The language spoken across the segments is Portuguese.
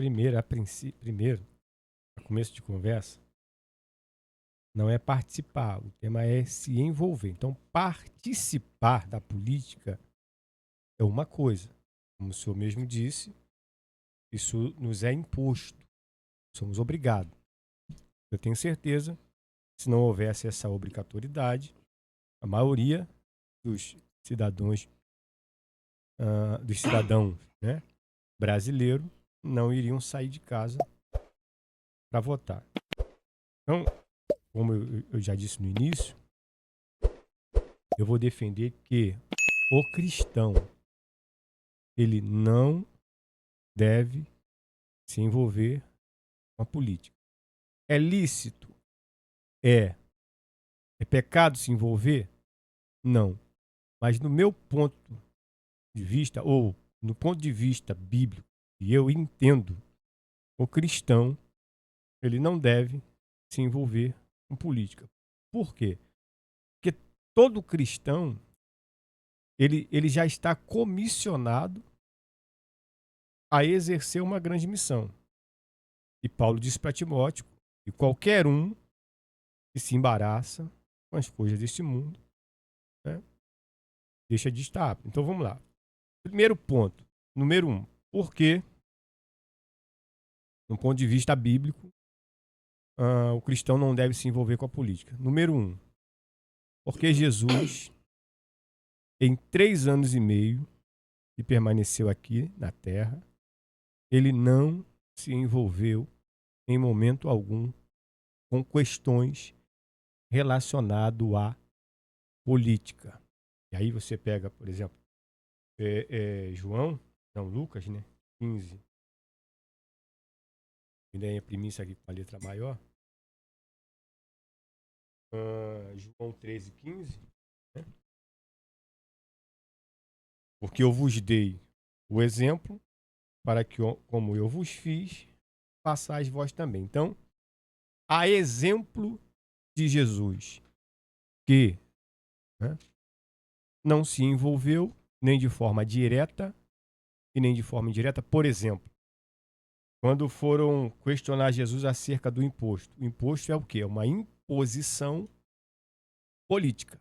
primeiro, a começo de conversa, não é participar, o tema é se envolver. Então, participar da política é uma coisa. Como o senhor mesmo disse, isso nos é imposto, somos obrigados. Eu tenho certeza, se não houvesse essa obrigatoriedade, a maioria dos cidadãos, né, brasileiros não iriam sair de casa para votar. Então, como eu já disse no início, eu vou defender que o cristão ele não deve se envolver com a política. É lícito? É. É pecado se envolver? Não. Mas no meu ponto de vista, ou no ponto de vista bíblico, e eu entendo, o cristão ele não deve se envolver com política. Por quê? Porque todo cristão ele já está comissionado a exercer uma grande missão. E Paulo disse para Timóteo que qualquer um que se embaraça com as coisas deste mundo, né, deixa de estar apto. Então vamos lá. Primeiro ponto, número 1. Por que, no ponto de vista bíblico, o cristão não deve se envolver com a política? Número 1. Porque Jesus, em 3 anos e meio que permaneceu aqui na terra, ele não se envolveu em momento algum com questões relacionadas à política. E aí você pega, por exemplo, Lucas, né? 15. Me dê a primícia aqui com a letra maior. João 13, 15. Né? Porque eu vos dei o exemplo para que, como eu vos fiz, façais vós também. Então, a exemplo de Jesus, que, né, não se envolveu nem de forma direta e nem de forma indireta. Por exemplo, quando foram questionar Jesus acerca do imposto. O imposto é o quê? É uma imposição política.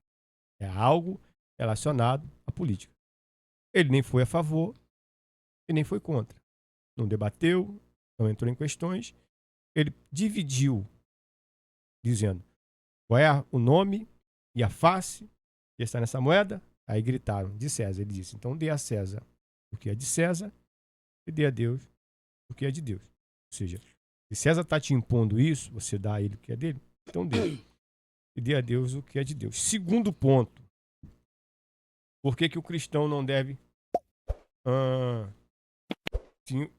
É algo relacionado à política. Ele nem foi a favor e nem foi contra. Não debateu, não entrou em questões. Ele dividiu, dizendo qual é o nome e a face que está nessa moeda. Aí gritaram, de César. Ele disse, então dê a César o que é de César e dê a Deus o que é de Deus. Ou seja, se César está te impondo isso, você dá a ele o que é dele, então dê. E dê a Deus o que é de Deus. Segundo ponto, por que o cristão não deve se,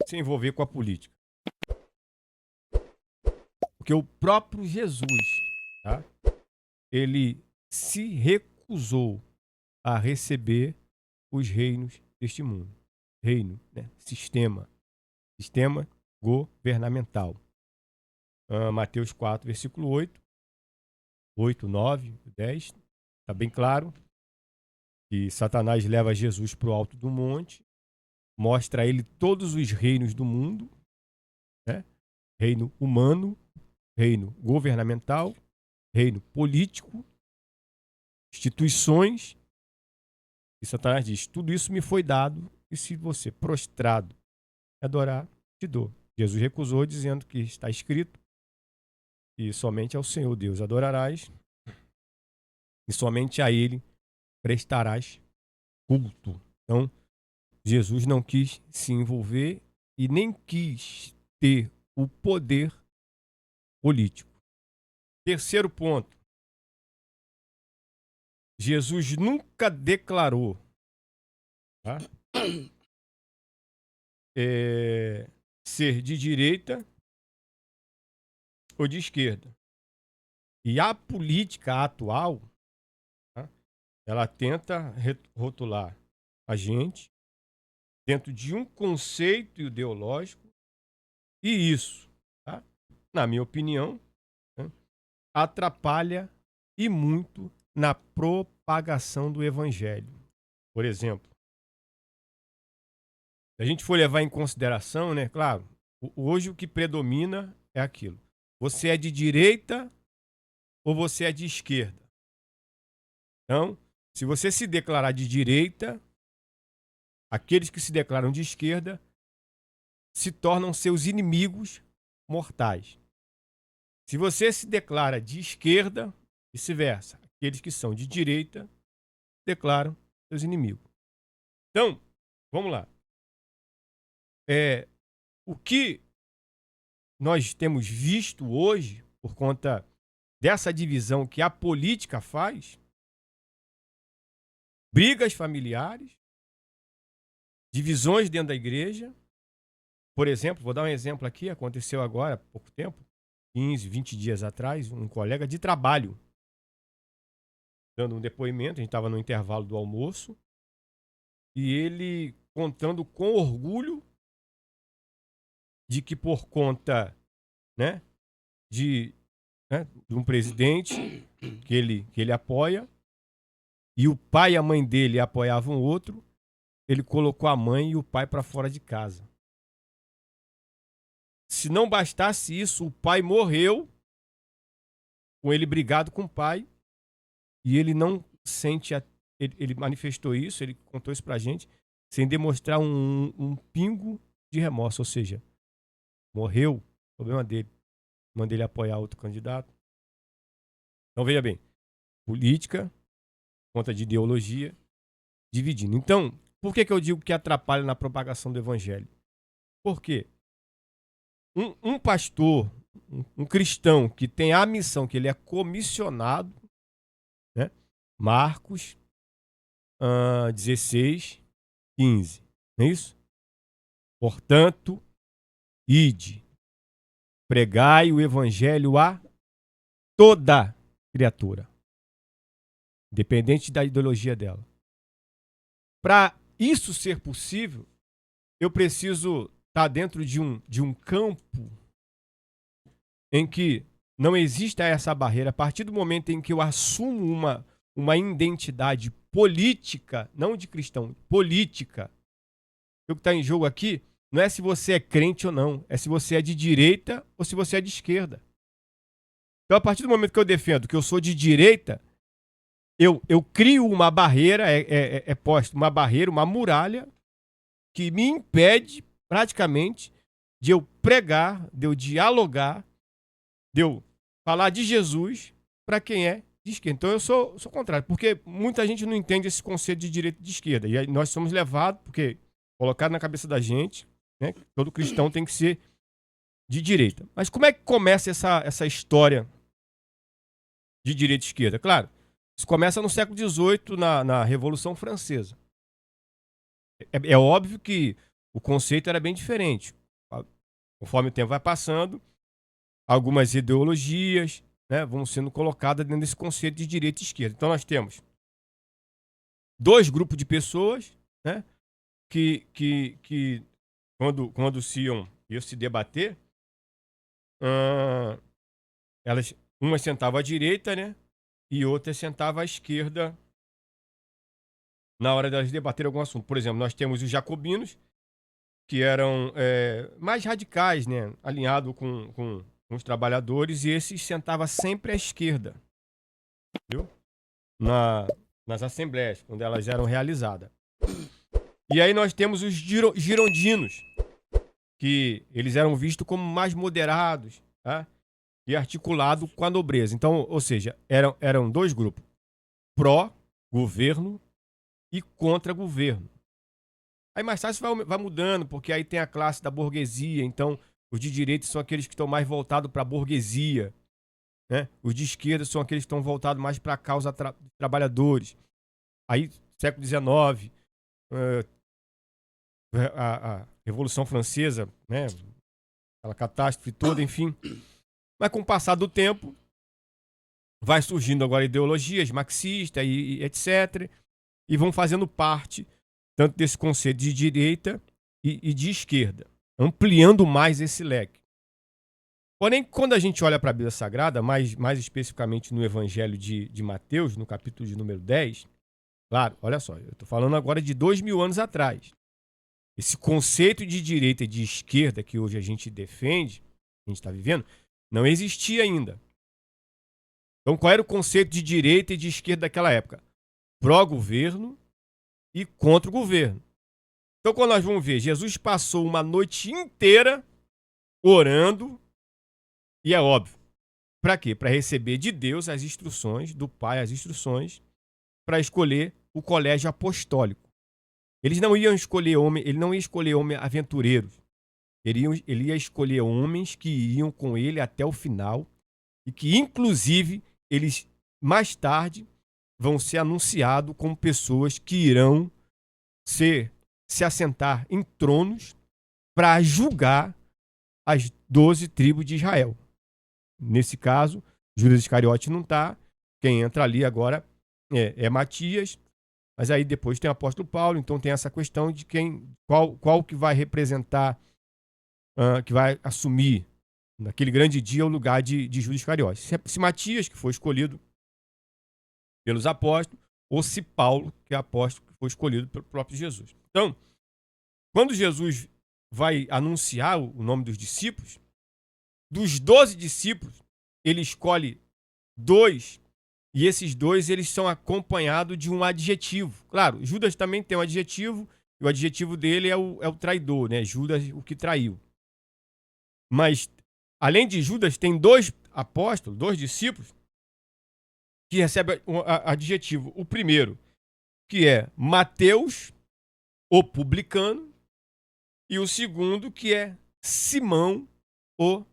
se envolver com a política? Porque o próprio Jesus, tá, ele se recusou a receber os reinos deste mundo. Reino, né? Sistema governamental. Mateus 4, versículo 8, 9, 10. Está bem claro que Satanás leva Jesus para o alto do monte, mostra a ele todos os reinos do mundo, né? Reino humano, reino governamental, reino político, instituições. E Satanás diz, tudo isso me foi dado, e se você prostrado adorar, te dou. Jesus recusou, dizendo que está escrito, e somente ao Senhor Deus adorarás, e somente a Ele prestarás culto. Então, Jesus não quis se envolver e nem quis ter o poder político. Terceiro ponto, Jesus nunca declarou, tá, ser de direita ou de esquerda. E a política atual, tá, ela tenta rotular a gente dentro de um conceito ideológico, e isso, tá, na minha opinião, né, atrapalha e muito na propagação do evangelho. Por exemplo, Se a gente for levar em consideração, né? Claro, hoje o que predomina é aquilo. Você é de direita ou você é de esquerda? Então, se você se declarar de direita, aqueles que se declaram de esquerda se tornam seus inimigos mortais. Se você se declara de esquerda, vice-versa. Aqueles que são de direita declaram seus inimigos. Então, vamos lá. O que nós temos visto hoje, por conta dessa divisão que a política faz, brigas familiares, divisões dentro da igreja. Por exemplo, vou dar um exemplo aqui, aconteceu agora há pouco tempo, 15, 20 dias atrás, um colega de trabalho dando um depoimento, a gente estava no intervalo do almoço, e ele contando com orgulho de que por conta, né, de um presidente que ele apoia, e o pai e a mãe dele apoiavam o outro, ele colocou a mãe e o pai para fora de casa. Se não bastasse isso, o pai morreu com ele brigado com o pai, e ele não sente, ele manifestou isso, ele contou isso pra gente, sem demonstrar um pingo de remorso, ou seja, morreu, problema dele, manda ele apoiar outro candidato. Então veja bem, política, conta de ideologia, dividindo. Então, por que eu digo que atrapalha na propagação do evangelho? Por quê? Um pastor, um cristão que tem a missão, que ele é comissionado, né? Marcos 16, 15, não é isso? Portanto, ide, pregai o evangelho a toda criatura, independente da ideologia dela. Para isso ser possível, eu preciso estar dentro de um campo em que não exista essa barreira. A partir do momento em que eu assumo uma identidade política, não de cristão, política, o que está em jogo aqui não é se você é crente ou não, é se você é de direita ou se você é de esquerda. Então, a partir do momento que eu defendo que eu sou de direita, eu crio uma barreira, posto uma barreira, uma muralha, que me impede, praticamente, de eu pregar, de eu dialogar, de eu falar de Jesus para quem é de esquerda. Então, eu sou contrário, porque muita gente não entende esse conceito de direita e de esquerda. E aí nós somos levados, porque colocado na cabeça da gente, né, todo cristão tem que ser de direita. Mas como é que começa essa história de direita e esquerda? Claro, isso começa no século XVIII, na Revolução Francesa. É óbvio que o conceito era bem diferente. Conforme o tempo vai passando, algumas ideologias, né, vão sendo colocadas dentro desse conceito de direita e esquerda. Então nós temos dois grupos de pessoas, né, que quando se iam se debater, uma sentava à direita, né, e outra sentava à esquerda na hora delas debaterem algum assunto. Por exemplo, nós temos os jacobinos, que eram mais radicais, né, alinhados com os trabalhadores, e esses sentavam sempre à esquerda, viu? Nas assembleias, quando elas eram realizadas. E aí nós temos os girondinos, que eles eram vistos como mais moderados, tá? E articulados com a nobreza. Então, ou seja, eram dois grupos, pró-governo e contra-governo. Aí mais tarde vai mudando, porque aí tem a classe da burguesia, então os de direita são aqueles que estão mais voltados para a burguesia, né? Os de esquerda são aqueles que estão voltados mais para a causa dos trabalhadores. Aí, século XIX, a Revolução Francesa, né? Aquela catástrofe toda, enfim. Mas com o passar do tempo, vai surgindo agora ideologias marxistas e etc. E vão fazendo parte tanto desse conceito de direita e de esquerda, ampliando mais esse leque. Porém, quando a gente olha para a Bíblia Sagrada, mais especificamente no Evangelho de Mateus, no capítulo de número 10, claro, olha só, eu estou falando agora de 2000 anos atrás. Esse conceito de direita e de esquerda que hoje a gente defende, a gente está vivendo, não existia ainda. Então, qual era o conceito de direita e de esquerda daquela época? Pró-governo e contra o governo. Então, quando nós vamos ver, Jesus passou uma noite inteira orando, e é óbvio, para quê? Para receber de Deus as instruções, do Pai as instruções, para escolher o colégio apostólico. Eles não iam escolher homem, ele não ia escolher homem aventureiros. Ele ia escolher homens que iam com ele até o final e que, inclusive, eles mais tarde vão ser anunciados como pessoas que irão se assentar em tronos para julgar as 12 tribos de Israel. Nesse caso, Judas Iscariote não está. Quem entra ali agora é Matias. Mas aí depois tem o apóstolo Paulo. Então tem essa questão de qual que vai representar, que vai assumir naquele grande dia o lugar de Judas Iscariote. Se Matias, que foi escolhido pelos apóstolos, ou se Paulo, que é apóstolo, que foi escolhido pelo próprio Jesus. Então, quando Jesus vai anunciar o nome dos discípulos, dos 12 discípulos, ele escolhe 2, e esses 2 eles são acompanhados de um adjetivo. Claro, Judas também tem um adjetivo, e o adjetivo dele é o traidor, né? Judas, o que traiu. Mas, além de Judas, tem 2 apóstolos, 2 discípulos, que recebem um adjetivo. O primeiro, que é Mateus, o publicano, e o segundo, que é Simão, o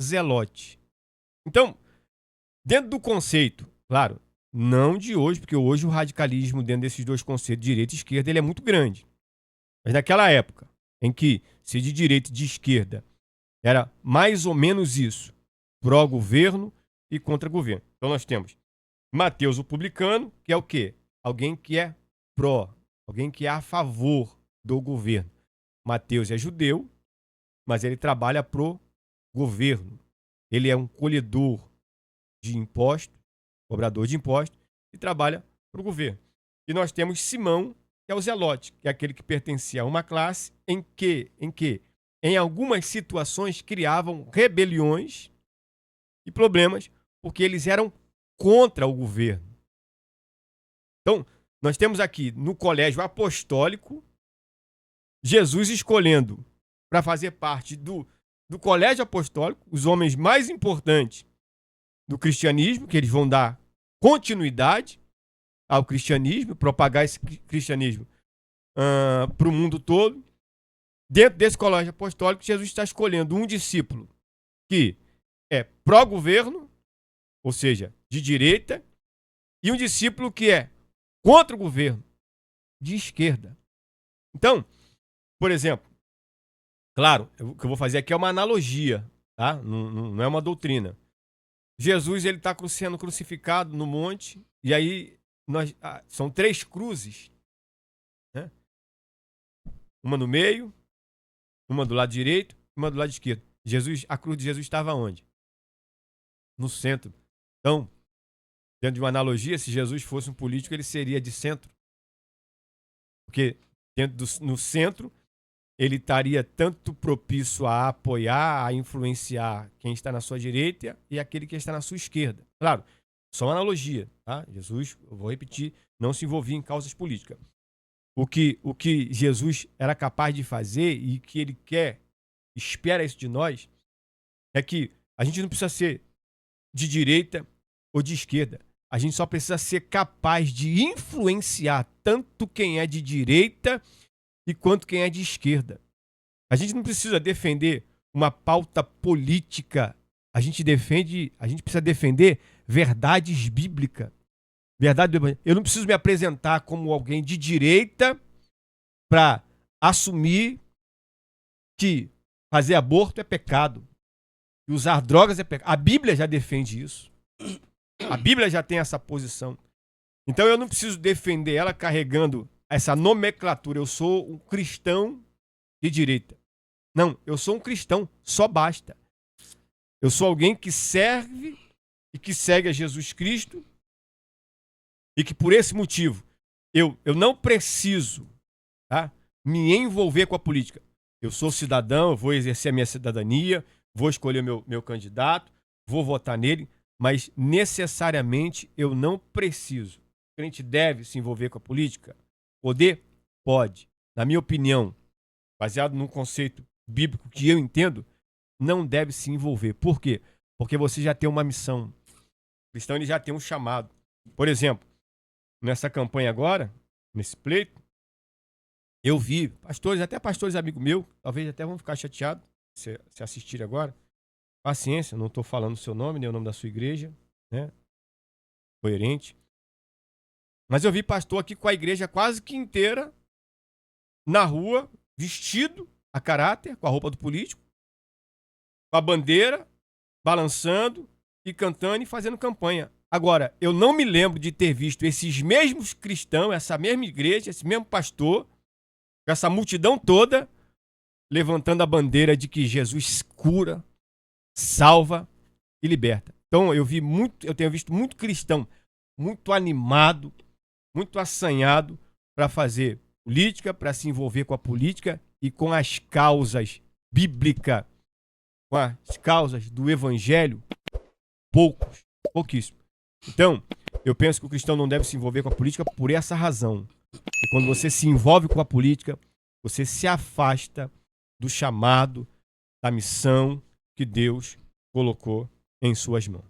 zelote. Então, dentro do conceito, claro, não de hoje, porque hoje o radicalismo dentro desses 2 conceitos, direita e esquerda, ele é muito grande. Mas naquela época, em que se de direita e de esquerda era mais ou menos isso, pró-governo e contra-governo. Então nós temos Mateus, o publicano, que é o quê? Alguém que é pró, alguém que é a favor do governo. Mateus é judeu, mas ele trabalha pro governo. Ele é um colhedor de impostos, cobrador de impostos, e trabalha para o governo. E nós temos Simão, que é o zelote, que é aquele que pertencia a uma classe em que, em algumas situações, criavam rebeliões e problemas, porque eles eram contra o governo. Então, nós temos aqui no colégio apostólico, Jesus escolhendo para fazer parte do colégio apostólico, os homens mais importantes do cristianismo, que eles vão dar continuidade ao cristianismo, propagar esse cristianismo para o mundo todo. Dentro desse colégio apostólico, Jesus está escolhendo um discípulo que é pró-governo, ou seja, de direita, e um discípulo que é contra o governo, de esquerda. Então, por exemplo, claro, o que eu vou fazer aqui é uma analogia, tá? Não é uma doutrina. Jesus ele está sendo crucificado no monte, e aí são 3 cruzes, né? Uma no meio, uma do lado direito, uma do lado esquerdo. A cruz de Jesus estava onde? No centro. Então, dentro de uma analogia, se Jesus fosse um político, ele seria de centro. Porque no centro, ele estaria tanto propício a apoiar, a influenciar quem está na sua direita e aquele que está na sua esquerda. Claro, só uma analogia, tá? Jesus, eu vou repetir, não se envolvia em causas políticas. O que Jesus era capaz de fazer e que ele espera isso de nós, é que a gente não precisa ser de direita ou de esquerda. A gente só precisa ser capaz de influenciar tanto quem é de direita e quanto quem é de esquerda. A gente não precisa defender uma pauta política. A gente precisa defender verdades bíblicas. Eu não preciso me apresentar como alguém de direita para assumir que fazer aborto é pecado e usar drogas é pecado. A Bíblia já defende isso. A Bíblia já tem essa posição. Então eu não preciso defender ela carregando essa nomenclatura. Eu sou um cristão de direita. Não, eu sou um cristão, só basta. Eu sou alguém que serve e que segue a Jesus Cristo e que por esse motivo eu não preciso, tá, me envolver com a política. Eu sou cidadão, eu vou exercer a minha cidadania, vou escolher meu candidato, vou votar nele, mas necessariamente eu não preciso. O crente deve se envolver com a política? Poder? Pode. Na minha opinião, baseado num conceito bíblico que eu entendo, não deve se envolver. Por quê? Porque você já tem uma missão. O cristão ele já tem um chamado. Por exemplo, nessa campanha agora, nesse pleito, eu vi pastores, até pastores amigos meus, talvez até vão ficar chateados se assistirem agora. Paciência, não estou falando o seu nome, nem o nome da sua igreja, né? Coerente. Mas eu vi pastor aqui com a igreja quase que inteira na rua, vestido a caráter, com a roupa do político, com a bandeira, balançando e cantando e fazendo campanha. Agora, eu não me lembro de ter visto esses mesmos cristãos, essa mesma igreja, esse mesmo pastor, com essa multidão toda, levantando a bandeira de que Jesus cura, salva e liberta. Então, eu tenho visto muito cristão, muito animado, muito assanhado para fazer política, para se envolver com a política e com as causas bíblicas, com as causas do evangelho, pouquíssimo. Então, eu penso que o cristão não deve se envolver com a política por essa razão. E quando você se envolve com a política, você se afasta do chamado, da missão que Deus colocou em suas mãos.